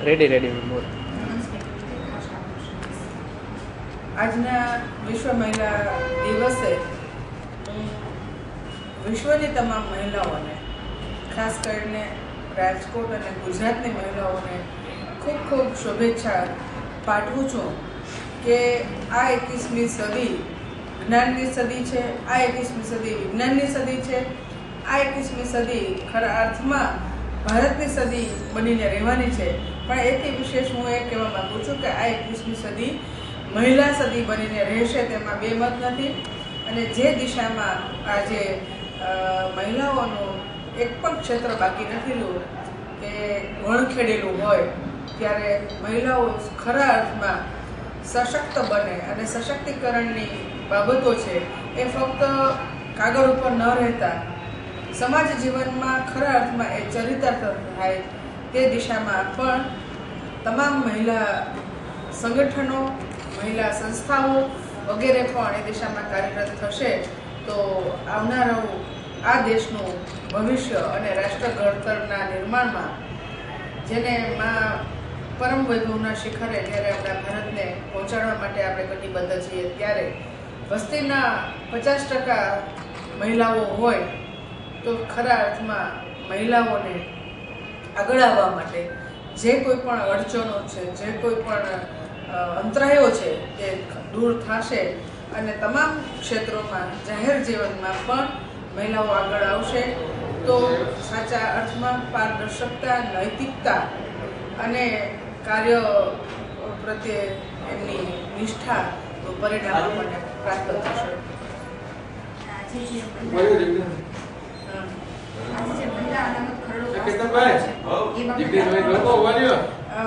Ready બોલ. આજના વિશ્વ મહિલા દિવસે હું વિશ્વની તમામ મહિલાઓને, ખાસ કરીને રાજકોટ અને ગુજરાતની મહિલાઓને ખૂબ ખૂબ શુભેચ્છા પાઠવું છું કે આ 21મી સદી જ્ઞાનની સદી છે, આ 21મી સદી વિજ્ઞાનની સદી છે, આ 21મી સદી ખરા અર્થમાં ભારતની સદી બનીને રહેવાની છે. પણ એથી વિશેષ હું એ કહેવા માગું છું કે આ 21મી સદી મહિલા સદી બનીને રહેશે, તેમાં બે મત નથી. અને જે દિશામાં આજે મહિલાઓનું એક પણ ક્ષેત્ર બાકી નથી રહ્યું કે વણખેડેલું હોય, ત્યારે મહિલાઓ ખરા અર્થમાં સશક્ત બને અને સશક્તિકરણની બાબતો છે એ ફક્ત કાગળ ઉપર ન રહેતા સમાજ જીવનમાં ખરા અર્થમાં એ ચરિતાર્થ થાય, તે દિશામાં પણ તમામ મહિલા સંગઠનો, મહિલા સંસ્થાઓ વગેરે પણ એ દિશામાં કાર્યરત થશે તો આવનારું આ દેશનું ભવિષ્ય અને રાષ્ટ્ર ઘડતરના નિર્માણમાં, જેને પરમ વૈભવના શિખરે જ્યારે આપણા ભારતને પહોંચાડવા માટે આપણે કટિબદ્ધ છીએ, ત્યારે વસ્તીના 50% મહિલાઓ હોય તો ખરા અર્થમાં મહિલાઓને આગળ આવવા માટે જે કોઈ પણ અડચણો છે, જે કોઈ પણ અંતરાયો છે તે દૂર થશે અને તમામ ક્ષેત્રોમાં, જાહેર જીવનમાં પણ મહિલાઓ આગળ આવશે તો સાચા અર્થમાં પારદર્શકતા, નૈતિકતા અને કાર્ય પ્રત્યે એમની નિષ્ઠાનું પરિણામ આપણને પ્રાપ્ત થશે.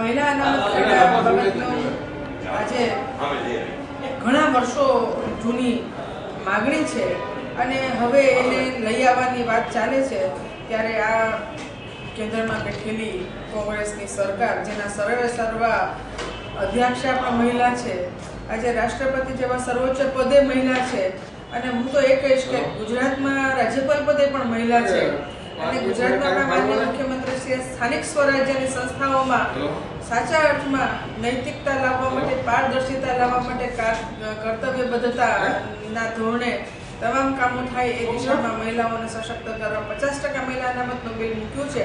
મહિલા અનામત ખરડા બાબતનું આજે ઘણા વર્ષો જૂની માગણી છે અને હવે એને લઈ આવવાની વાત ચાલે છે. ત્યારે આ કેન્દ્રમાં બેઠેલી કોંગ્રેસની સરકાર, જેના સર્વા અધ્યક્ષા પણ મહિલા છે, આજે રાષ્ટ્રપતિ જેવા સર્વોચ્ચ પદે મહિલા છે, અને હું તો એ કહીશ કે ગુજરાતમાં રાજ્યપાલ પદે પણ મહિલા છે. અને ગુજરાતના માનનીય મુખ્યમંત્રીશ્રીએ સ્થાનિક સ્વરાજ્યની સંસ્થાઓમાં સાચા અર્થમાં નૈતિકતા લાવવા માટે, પારદર્શિતા લાવવા માટે, કર્તવ્યબદ્ધતાના ધોરણે તમામ કામો થાય એ દિશામાં મહિલાઓને સશક્ત કરવા 50% મહિલા અનામતનું બિલ મૂક્યું છે.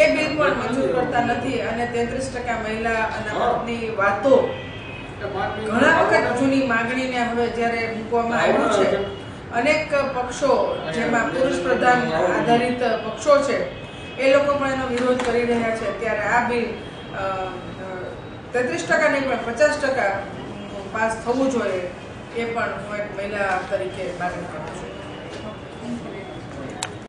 એ બિલ પણ મંજૂર કરતા નથી અને 33% મહિલા અનામતની વાતો ઘણા વખત જૂની માગણીને હવે જ્યારે મૂકવામાં આવ્યું છે, અનેક પક્ષો જેમાં પુરુષ પ્રધાન આધારિત પક્ષો છે એ લોકો પણ એનો વિરોધ કરી રહ્યા છે. ત્યારે આ બિલ 33% નહીં પણ 50% પાસ થવું જોઈએ, એ પણ હું એક મહિલા તરીકે માગણી કરું છું.